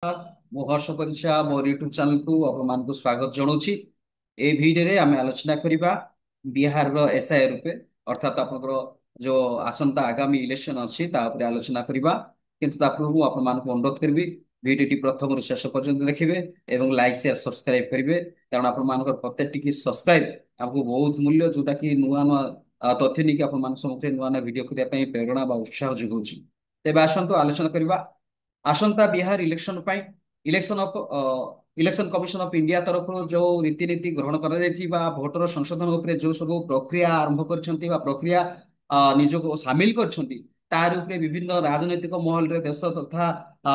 ମୁଁ ହର୍ଷ ପରିଚା ମୋର ୟୁଟ୍ୟୁବ ଚ୍ୟାନେଲକୁ ଆପଣମାନଙ୍କୁ ସ୍ୱାଗତ ଜଣାଉଛି। এই ভিডিওରେ ଆମେ ଆଲୋଚନା କରିବା ବିହାରର ଏସ୍ଆଇ ରୂପେ ଅର୍ଥାତ୍ ଆପଣଙ୍କର ଯୋଉ ଆସନ୍ତା ଆଗାମୀ ଇଲେକ୍ସନ ଅଛି ତା ଉପରେ ଆଲୋଚନା କରିବା। କିନ୍ତୁ ତା ପୂର୍ବରୁ ମୁଁ ଆପଣମାନଙ୍କୁ ଅନୁରୋଧ କରିବି ଭିଡିଓଟି ପ୍ରଥମରୁ ଶେଷ ପର୍ଯ୍ୟନ୍ତ ଦେଖିବେ ଏବଂ ଲାଇକ୍ ସେୟାର ସବସ୍କ୍ରାଇବ କରିବେ, କାରଣ ଆପଣମାନଙ୍କର ପ୍ରତ୍ୟେକଟି ସବସ୍କ୍ରାଇବ ଆମକୁ ବହୁତ ମୂଲ୍ୟ, ଯୋଉଟା କି ନୂଆ ନୂଆ ତଥ୍ୟ ନେଇକି ଆପଣମାନଙ୍କ ସମ୍ମୁଖରେ ନୂଆ ନୂଆ ଭିଡିଓ କରିବା ପାଇଁ ପ୍ରେରଣା ବା ଉତ୍ସାହ ଯୋଗାଉଛି। ତେବେ ଆସନ୍ତୁ ଆଲୋଚନା କରିବା ଆସନ୍ତା ବିହାର ଇଲେକ୍ସନ ପାଇଁ election of election commission of India ତରଫରୁ ଯୋଉ ରୀତିନୀତି ଗ୍ରହଣ କରାଯାଇଛି ବା ଭୋଟର ସଂଶୋଧନ ଉପରେ ଯୋଉ ସବୁ ପ୍ରକ୍ରିୟା ଆରମ୍ଭ କରିଛନ୍ତି ବା ପ୍ରକ୍ରିୟା ନିଜକୁ ସାମିଲ କରିଛନ୍ତି, ତାର ଉପରେ ବିଭିନ୍ନ ରାଜନୈତିକ ମହଲରେ ଦେଶ ତଥା ଅ,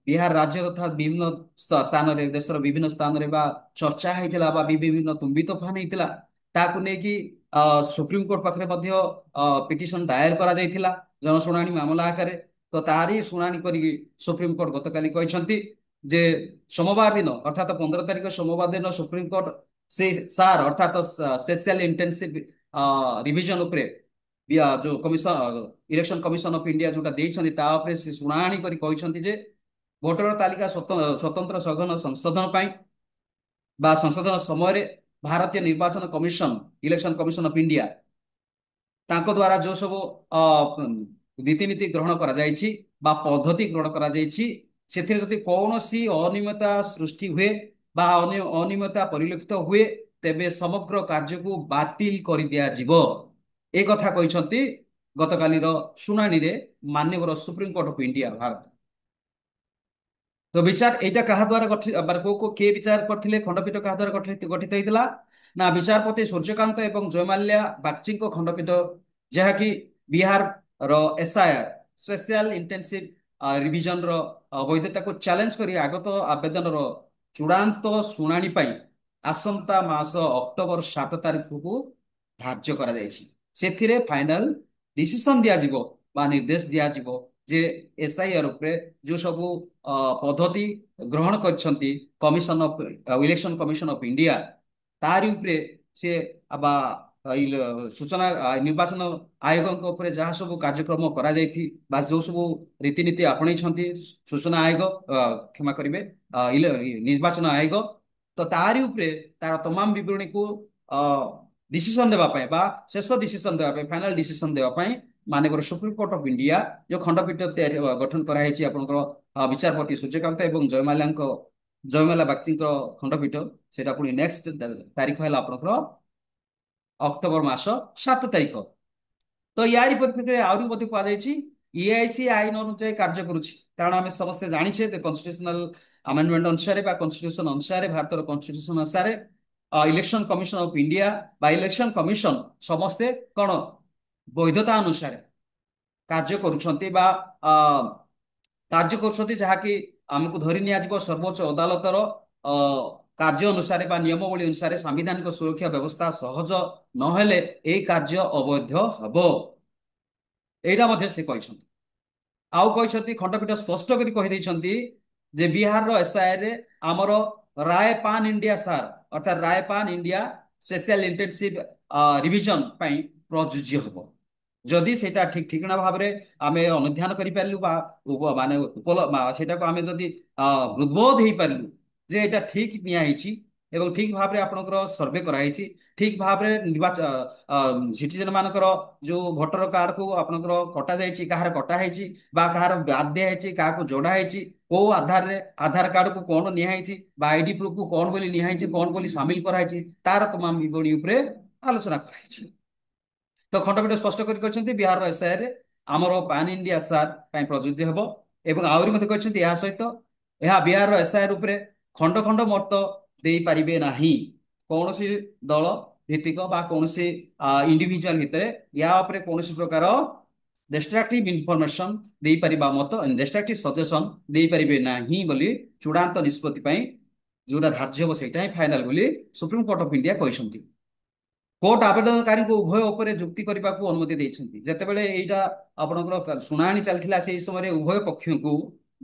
ବିହାର ରାଜ୍ୟ ତଥା ବିଭିନ୍ନ ସ୍ଥାନରେ ଦେଶର ବିଭିନ୍ନ ସ୍ଥାନରେ ବା ଚର୍ଚ୍ଚା ହେଇଥିଲା ବା ବିଭିନ୍ନ ତୁମ୍ବି ତୋଫାନ ହେଇଥିଲା। ତାକୁ ନେଇକି ସୁପ୍ରିମକୋର୍ଟ ପାଖରେ ମଧ୍ୟ ପିଟିସନ ଦାୟର କରାଯାଇଥିଲା ଜନଶୁଣାଣି ମାମଲା ଆକାରରେ। ତ ତାରି ଶୁଣାଣି କରିକି ସୁପ୍ରିମକୋର୍ଟ ଗତକାଲି କହିଛନ୍ତି ଯେ ସୋମବାର ଦିନ ଅର୍ଥାତ୍ 15 ତାରିଖ ସୋମବାର ଦିନ ସୁପ୍ରିମକୋର୍ଟ ସେ ସାର୍ ଅର୍ଥାତ୍ ସ୍ପେଶିଆଲ ଇଣ୍ଟେନ୍ସିଭ ରିଭିଜନ ଉପରେ ଯୋଉ commission election commission of India ଯୋଉଟା ଦେଇଛନ୍ତି ତା ଉପରେ ସେ ଶୁଣାଣି କରି କହିଛନ୍ତି ଯେ ଭୋଟର ତାଲିକା ସ୍ୱତନ୍ତ୍ର ସଘନ ସଂଶୋଧନ ପାଇଁ ବା ସଂଶୋଧନ ସମୟରେ ଭାରତୀୟ ନିର୍ବାଚନ commission election commission of India ତାଙ୍କ ଦ୍ୱାରା ଯୋଉ ସବୁ ରୀତିନୀତି ଗ୍ରହଣ କରାଯାଇଛି ବା ପଦ୍ଧତି ଗ୍ରହଣ କରାଯାଇଛି, ସେଥିରେ ଯଦି କୌଣସି ଅନିୟମିତତା ସୃଷ୍ଟି ହୁଏ ବା ଅନିୟମିତତା ପରିଲକ୍ଷିତ ହୁଏ, ତେବେ ସମଗ୍ର କାର୍ଯ୍ୟକୁ ବାତିଲ କରିଦିଆଯିବ। ଏ କଥା କହିଛନ୍ତି ଗତକାଲିର ଶୁଣାଣିରେ ମାନ୍ୟବର ସୁପ୍ରିମକୋର୍ଟ ଅଫ ଇଣ୍ଡିଆ ଭାରତ। ତ ବିଚାର ଏଇଟା କାହା ଦ୍ୱାରା ଗଠିତ ମାନେ କିଏ ବିଚାର କରିଥିଲେ, ଖଣ୍ଡପୀଠ କାହା ଦ୍ୱାରା ଗଠିତ ହେଇଥିଲା ନା ବିଚାରପତି ସୂର୍ଯ୍ୟକାନ୍ତ ଏବଂ ଜୟମାଲ୍ୟା ବାଗଚିଙ୍କ ଖଣ୍ଡପୀଠ, ଯାହାକି ବିହାରର ଏସ୍ଆଇଆର ସ୍ପେଶିଆଲ ଇଣ୍ଟେନ୍ସିଭ ରିଭିଜନର ବୈଧତାକୁ ଚ୍ୟାଲେଞ୍ଜ କରି ଆଗତ ଆବେଦନର ଚୂଡ଼ାନ୍ତ ଶୁଣାଣି ପାଇଁ ଆସନ୍ତା ମାସ ଅକ୍ଟୋବର 7 ତାରିଖକୁ ଧାର୍ଯ୍ୟ କରାଯାଇଛି। ସେଥିରେ ଫାଇନାଲ ଡିସିସନ ଦିଆଯିବ ବା ନିର୍ଦ୍ଦେଶ ଦିଆଯିବ ଯେ ଏସ୍ଆଇଆର ଉପରେ ଯୋଉ ସବୁ ପଦ୍ଧତି ଗ୍ରହଣ କରିଛନ୍ତି commission of election commission of India, ତାରି ଉପରେ ସେ ବା ସୂଚନା ନିର୍ବାଚନ ଆୟୋଗଙ୍କ ଉପରେ ଯାହା ସବୁ କାର୍ଯ୍ୟକ୍ରମ କରାଯାଇଛି ବା ଯୋଉ ସବୁ ରୀତିନୀତି ଆପଣେଇଛନ୍ତି ସୂଚନା ଆୟୋଗ, କ୍ଷମା କରିବେ, ନିର୍ବାଚନ ଆୟୋଗ, ତ ତାରି ଉପରେ ତାର ତମାମ ବିବରଣୀକୁ ଡିସିସନ ଦେବା ପାଇଁ ବା ଶେଷ ଡିସିସନ ଦେବା ପାଇଁ ଫାଇନାଲ ଡିସିସନ ଦେବା ପାଇଁ ମାननीय ସୁପ୍ରିମକୋର୍ଟ ଅଫ ଇଣ୍ଡିଆ ଯୋଉ ଖଣ୍ଡପୀଠ ତିଆରି ଗଠନ କରାଯାଇଛି ଆପଣଙ୍କର ବିଚାରପତି ସୂର୍ଯ୍ୟକାନ୍ତ ଏବଂ ଜୟମାଲା ବାଗଚିଙ୍କ ଖଣ୍ଡପୀଠ, ସେଟା ପୁଣି ନେକ୍ସଟ ତାରିଖ ହେଲା ଆପଣଙ୍କର ଅକ୍ଟୋବର 7 ତାରିଖ। ତ ୟାରି ପରିପ୍ରେକ୍ଷୀରେ ଆହୁରି ମଧ୍ୟ କୁହାଯାଇଛି ଇଆଇସି ଆଇନ ଅନୁଯାୟୀ କାର୍ଯ୍ୟ କରୁଛି, କାରଣ ଆମେ ସମସ୍ତେ ଜାଣିଛେ ଯେ କନଷ୍ଟିଟ୍ୟୁସନାଲ ଆମେଣ୍ଡମେଣ୍ଟ ଅନୁସାରେ ବା କନଷ୍ଟିଟ୍ୟୁସନ ଅନୁସାରେ ଭାରତର କନଷ୍ଟିଟ୍ୟୁସନ ଅନୁସାରେ ଇଲେକ୍ସନ କମିଶନ ଅଫ ଇଣ୍ଡିଆ ବା ଇଲେକ୍ସନ କମିଶନ ସମସ୍ତେ କଣ ବୈଧତା ଅନୁସାରେ କାର୍ଯ୍ୟ କରୁଛନ୍ତି ବା କାର୍ଯ୍ୟ କରୁଛନ୍ତି, ଯାହାକି ଆମକୁ ଧରି ନିଆଯିବ ସର୍ବୋଚ୍ଚ ଅଦାଲତର ଅ, କାର୍ଯ୍ୟ ଅନୁସାରେ ବା ନିୟମାବଳୀ ଅନୁସାରେ ସାମ୍ବିଧାନିକ ସୁରକ୍ଷା ବ୍ୟବସ୍ଥା ସହଜ ନହେଲେ ଏହି କାର୍ଯ୍ୟ ଅବୈଧ ହେବ। ଏଇଟା ମଧ୍ୟ ସେ କହିଛନ୍ତି। ଆଉ କହିଛନ୍ତି ଖଣ୍ଡପୀଠ ସ୍ପଷ୍ଟ କରି କହିଦେଇଛନ୍ତି ଯେ ବିହାରର ଏସ୍ଆଇରେ ଆମର ରାୟ ପାନ୍ ଇଣ୍ଡିଆ ସାର୍ ଅର୍ଥାତ୍ ରାୟ pan India special intensive revision ପାଇଁ ପ୍ରଯୁଜ୍ୟ ହେବ। ଯଦି ସେଇଟା ଠିକ ଠିକଣା ଭାବରେ ଆମେ ଅନୁଧ୍ୟାନ କରିପାରିଲୁ ବା ମାନେ ସେଇଟାକୁ ଆମେ ଯଦି ହୃଦବୋଧ ହେଇପାରିଲୁ ଯେ ଏଇଟା ଠିକ ନିଆ ହେଇଛି ଏବଂ ଠିକ ଭାବରେ ଆପଣଙ୍କର ସର୍ଭେ କରାହେଇଛି, ଠିକ ଭାବରେ ସିଟିଜେନ ମାନଙ୍କର ଯୋଉ ଭୋଟର କାର୍ଡକୁ ଆପଣଙ୍କର କଟା ଯାଇଛି, କାହାର କଟା ହେଇଛି ବା କାହାର ବାଦ ଦିଆ ହେଇଛି, କାହାକୁ ଯୋଡା ହେଇଛି, କୋଉ ଆଧାରରେ ଆଧାର କାର୍ଡକୁ କଣ ନିଆହେଇଛି ବା ଆଇଡି ପ୍ରୁଫକୁ କଣ ବୋଲି ନିଆହେଇଛି, କଣ ବୋଲି ସାମିଲ କରାହେଇଛି, ତାର ତମାମ ବିବରଣୀ ଉପରେ ଆଲୋଚନା କରାଯାଇଛି। ତ ଖଣ୍ଡପୀଠ ସ୍ପଷ୍ଟ କରି କହିଛନ୍ତି ବିହାରର ଏସ୍ଆଇରେ ଆମର ପାନ୍ ଇଣ୍ଡିଆ ସାର୍ ପାଇଁ ପ୍ରଯୁଜ୍ୟ ହେବ ଏବଂ ଆହୁରି ମଧ୍ୟ କହିଛନ୍ତି ଏହା ସହିତ ଏହା ବିହାରର ଏସ୍ଆଇଆର ଉପରେ ଖଣ୍ଡ ଖଣ୍ଡ ମତ ଦେଇପାରିବେ ନାହିଁ। କୌଣସି ଦଳ ଭିତ୍ତିକ ବା କୌଣସି ଇଣ୍ଡିଭିଜୁଆଲ ଭିତରେ ୟା ଉପରେ କୌଣସି ପ୍ରକାର ଡେଷ୍ଟ୍ରକ୍ଟିଭ ଇନଫର୍ମେସନ ଦେଇପାରିବା ମତ ଡେଷ୍ଟ୍ରକ୍ଟିଭ ସଜେସନ ଦେଇପାରିବେ ନାହିଁ ବୋଲି ଚୂଡାନ୍ତ ନିଷ୍ପତ୍ତି ପାଇଁ ଯୋଉଟା ଧାର୍ଯ୍ୟ ହେବ ସେଇଟା ହିଁ ଫାଇନାଲ ବୋଲି ସୁପ୍ରିମକୋର୍ଟ ଅଫ ଇଣ୍ଡିଆ କହିଛନ୍ତି। କୋର୍ଟ ଆବେଦନକାରୀଙ୍କୁ ଉଭୟ ଉପରେ ଯୁକ୍ତି କରିବାକୁ ଅନୁମତି ଦେଇଛନ୍ତି। ଯେତେବେଳେ ଏଇଟା ଆପଣଙ୍କର ଶୁଣାଣି ଚାଲିଥିଲା ସେଇ ସମୟରେ ଉଭୟ ପକ୍ଷଙ୍କୁ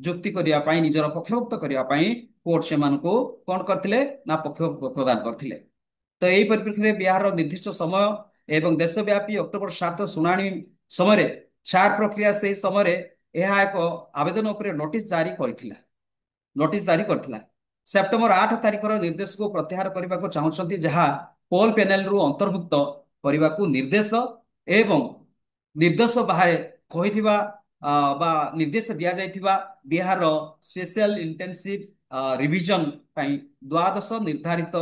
ଯୁକ୍ତି କରିବା ପାଇଁ ନିଜର ପକ୍ଷଭୁକ୍ତ କରିବା ପାଇଁ କୋର୍ଟ ସେମାନଙ୍କୁ କଣ କରିଥିଲେ ନା ପକ୍ଷ ପ୍ରଦାନ କରିଥିଲେ। ତ ଏହି ପରିପ୍ରେକ୍ଷୀରେ ବିହାରର ନିର୍ଦ୍ଦିଷ୍ଟ ସମୟ ଏବଂ ଦେଶବ୍ୟାପୀ ଅକ୍ଟୋବର 7 ଶୁଣାଣି ସମୟରେ ସାର ପ୍ରକ୍ରିୟା ସେହି ସମୟରେ ଏହା ଏକ ଆବେଦନ ଉପରେ ନୋଟିସ ଜାରି କରିଥିଲା। ନୋଟିସ ଜାରି କରିଥିଲା। ସେପ୍ଟେମ୍ବର 8 ତାରିଖର ନିର୍ଦ୍ଦେଶକୁ ପ୍ରତ୍ୟାହାର କରିବାକୁ ଚାହୁଁଛନ୍ତି, ଯାହା ପୋଲ ପ୍ୟାନେଲରୁ ଅନ୍ତର୍ଭୁକ୍ତ କରିବାକୁ ନିର୍ଦ୍ଦେଶ ଏବଂ ନିର୍ଦ୍ଦେଶ ବାହାରେ କହିଥିବା ବା ନିର୍ଦ୍ଦେଶ ଦିଆଯାଇଥିବା ବିହାରର ସ୍ପେଶିଆଲ ଇଣ୍ଟେନ୍ସିଭ ରିଭିଜନ ପାଇଁ ଦ୍ୱାଦଶ ନିର୍ଦ୍ଧାରିତ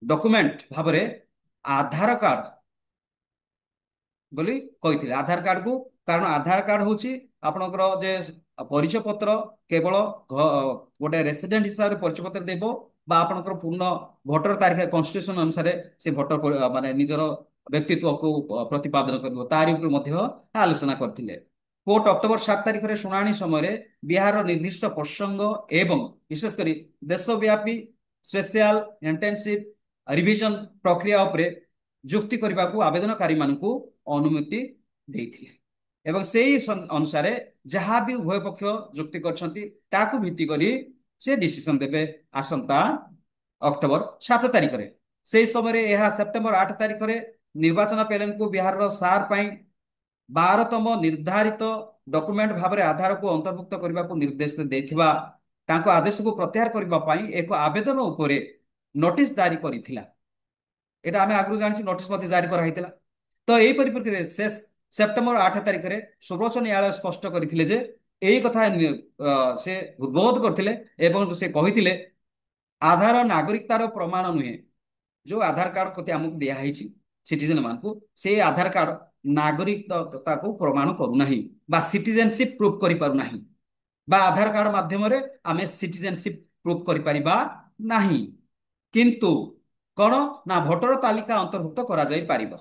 ଡକୁମେଣ୍ଟ ଭାବରେ ଆଧାର କାର୍ଡ ବୋଲି କହିଥିଲେ। ଆଧାର କାର୍ଡକୁ, କାରଣ ଆଧାର କାର୍ଡ ହଉଛି ଆପଣଙ୍କର ଯେ ପରିଚୟ ପତ୍ର, କେବଳ ଗୋଟେ ରେସିଡେଣ୍ଟ ହିସାବରେ ପରିଚୟ ପତ୍ର ଦେବ ବା ଆପଣଙ୍କର ପୂର୍ଣ୍ଣ ଭୋଟର ତାରିଖ କନଷ୍ଟିଟ୍ୟୁସନ ଅନୁସାରେ ସେ ଭୋଟର ମାନେ ନିଜର ବ୍ୟକ୍ତିତ୍ୱକୁ ପ୍ରତିପାଦନ କରିବ, ତାରି ଉପରେ ମଧ୍ୟ ଆଲୋଚନା କରିଥିଲେ। କୋର୍ଟ ଅକ୍ଟୋବର 7 ତାରିଖରେ ଶୁଣାଣି ସମୟରେ ବିହାରର ନିର୍ଦ୍ଦିଷ୍ଟ ପ୍ରସଙ୍ଗ ଏବଂ ବିଶେଷ କରି ଦେଶବ୍ୟାପୀ ସ୍ପେଶିଆଲ ଇଣ୍ଟେନ୍ସିଭ ରିଭିଜନ ପ୍ରକ୍ରିୟା ଉପରେ ଯୁକ୍ତି କରିବାକୁ ଆବେଦନକାରୀମାନଙ୍କୁ ଅନୁମତି ଦେଇଥିଲେ ଏବଂ ସେହି ଅନୁସାରେ ଯାହା ବି ଉଭୟ ପକ୍ଷ ଯୁକ୍ତି କରିଛନ୍ତି ତାକୁ ଭିତ୍ତି କରି ସେ ଡିସିସନ ଦେବେ ଆସନ୍ତା ଅକ୍ଟୋବର 7 ତାରିଖରେ। ସେହି ସମୟରେ ଏହା ସେପ୍ଟେମ୍ବର 8 ତାରିଖରେ ନିର୍ବାଚନ ପ୍ୟାନେଲକୁ ବିହାରର ସାର ପାଇଁ 12ତମ ନିର୍ଦ୍ଧାରିତ ଡକୁମେଣ୍ଟ ଭାବରେ ଆଧାରକୁ ଅନ୍ତର୍ଭୁକ୍ତ କରିବାକୁ ନିର୍ଦ୍ଦେଶ ଦେଇଥିବା ତାଙ୍କ ଆଦେଶକୁ ପ୍ରତ୍ୟାହାର କରିବା ପାଇଁ ଏକ ଆବେଦନ ଉପରେ ନୋଟିସ ଜାରି କରିଥିଲା। এটা ଆମେ ଆଗରୁ ଜାଣିଛୁ, ନୋଟିସ ମଧ୍ୟ ଜାରି କରାହେଇଥିଲା। ତ ଏହି ପରିପ୍ରେକ୍ଷୀରେ ସେପ୍ଟେମ୍ବର 8 ତାରିଖରେ ସର୍ବୋଚ୍ଚ ନ୍ୟାୟାଳୟ ସ୍ପଷ୍ଟ କରିଥିଲେ ଯେ ଏହି କଥା ସେ ଉଦ୍ବୋଧ କରିଥିଲେ ଏବଂ ସେ କହିଥିଲେ ଆଧାର ନାଗରିକତାର ପ୍ରମାଣ ନୁହେଁ। ଯୋଉ ଆଧାର କାର୍ଡ ପ୍ରତି ଆମକୁ ଦିଆହେଇଛି ସିଟିଜେନ ମାନଙ୍କୁ, ସେଇ ଆଧାର କାର୍ଡ ନାଗରିକତାକୁ ପ୍ରମାଣ କରୁନାହିଁ ବା ସିଟିଜେନସିପ ପ୍ରୁଭ କରିପାରୁନାହିଁ, ବା ଆଧାର କାର୍ଡ ମାଧ୍ୟମରେ ଆମେ ସିଟିଜେନସିପ ପ୍ରୁଭ କରିପାରିବା ନାହିଁ। କିନ୍ତୁ କଣ ନା ଭୋଟର ତାଲିକା ଅନ୍ତର୍ଭୁକ୍ତ କରାଯାଇ ପାରିବ।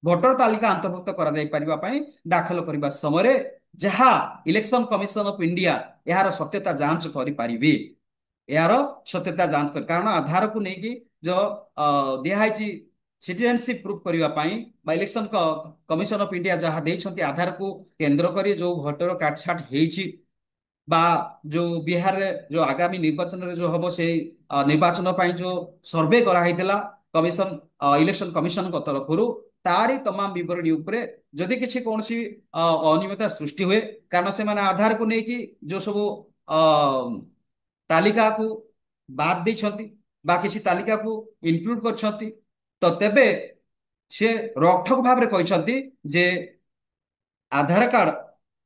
ଭୋଟର ତାଲିକା ଅନ୍ତର୍ଭୁକ୍ତ କରାଯାଇ ପାରିବା ପାଇଁ ଦାଖଲ କରିବା ସମୟରେ ଯାହା ଇଲେକ୍ସନ କମିଶନ ଅଫ ଇଣ୍ଡିଆ ଏହାର ସତ୍ୟତା ଯାଞ୍ଚ କରିପାରିବେ। ଏହାର ସତ୍ୟତା ଯାଞ୍ଚ କରି, କାରଣ ଆଧାରକୁ ନେଇକି ଯୋଉ ଦିଆହେଇଛି ସିଟିଜେନସିପ ପ୍ରୁଭ କରିବା ପାଇଁ ବା ଇଲେକ୍ସନ କମିଶନ ଅଫ ଇଣ୍ଡିଆ ଯାହା ଦେଇଛନ୍ତି ଆଧାରକୁ କେନ୍ଦ୍ର କରି ଯୋଉ ଭୋଟର କାଟଛାଟ ହେଇଛି ବା ଯୋଉ ବିହାରରେ ଯୋଉ ଆଗାମୀ ନିର୍ବାଚନରେ ଯୋଉ ହବ ସେଇ ନିର୍ବାଚନ ପାଇଁ ଯୋଉ ସର୍ଭେ କରାହେଇଥିଲା କମିଶନ ଇଲେକ୍ସନ କମିଶନଙ୍କ ତରଫରୁ, ତାରି ତମାମ ବିବରଣୀ ଉପରେ ଯଦି କିଛି କୌଣସି ଅନିୟମିତତା ସୃଷ୍ଟି ହୁଏ, କାରଣ ସେମାନେ ଆଧାରକୁ ନେଇକି ଯୋଉ ସବୁ ଅ ତାଲିକାକୁ ବାଦ ଦେଇଛନ୍ତି ବା କିଛି ତାଲିକାକୁ ଇନକ୍ଲୁଡ କରିଛନ୍ତି, ତ ତେବେ ସେ ରୋକଠୋକ ଭାବରେ କହିଛନ୍ତି ଯେ ଆଧାର କାର୍ଡ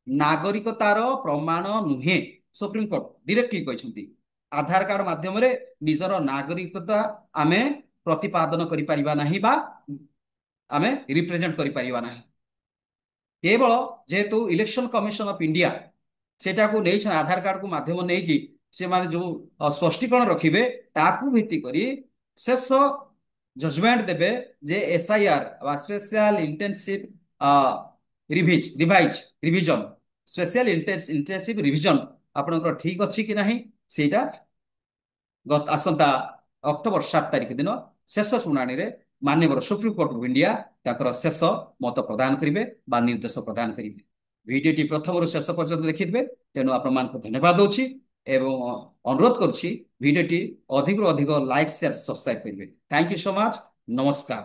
ନାଗରିକତାର ପ୍ରମାଣ ନୁହେଁ। ସୁପ୍ରିମକୋର୍ଟ ଡିରେକ୍ଟଲି କହିଛନ୍ତି ଆଧାର କାର୍ଡ ମାଧ୍ୟମରେ ନିଜର ନାଗରିକତା ଆମେ ପ୍ରତିପାଦନ କରିପାରିବା ନାହିଁ ବା ଆମେ ରିପ୍ରେଜେଣ୍ଟ କରିପାରିବା ନାହିଁ। କେବଳ ଯେହେତୁ ଇଲେକ୍ସନ କମିଶନ ଅଫ ଇଣ୍ଡିଆ ସେଟାକୁ ନେଇଛନ୍ତି, ଆଧାର କାର୍ଡକୁ ମାଧ୍ୟମ ନେଇକି ସେମାନେ ଯୋଉ ସ୍ପଷ୍ଟୀକରଣ ରଖିବେ ତାକୁ ଭିତ୍ତି କରି ଶେଷ ଜଜମେଣ୍ଟ ଦେବେ ଯେ ଏସଆଇଆର ବା special intensive revision special intensive revision ଆପଣଙ୍କର ଠିକ ଅଛି କି ନାହିଁ, ସେଇଟା ଆସନ୍ତା ଅକ୍ଟୋବର 7 ତାରିଖ ଦିନ ଶେଷ ଶୁଣାଣିରେ ମାନ୍ୟବର ସୁପ୍ରିମକୋର୍ଟ ଅଫ ଇଣ୍ଡିଆ ତାଙ୍କର ଶେଷ ମତ ପ୍ରଦାନ କରିବେ ବା ନିର୍ଦ୍ଦେଶ ପ୍ରଦାନ କରିବେ। ଭିଡିଓଟି ପ୍ରଥମରୁ ଶେଷ ପର୍ଯ୍ୟନ୍ତ ଦେଖିଥିବେ, ତେଣୁ ଆପଣମାନଙ୍କୁ ଧନ୍ୟବାଦ ଦଉଛି ଏବଂ ଅନୁରୋଧ କରୁଛି ଭିଡିଓଟି ଅଧିକରୁ ଅଧିକ ଲାଇକ୍ ସେୟାର ସବସ୍କ୍ରାଇବ କରିବେ। Thank you so much. ନମସ୍କାର।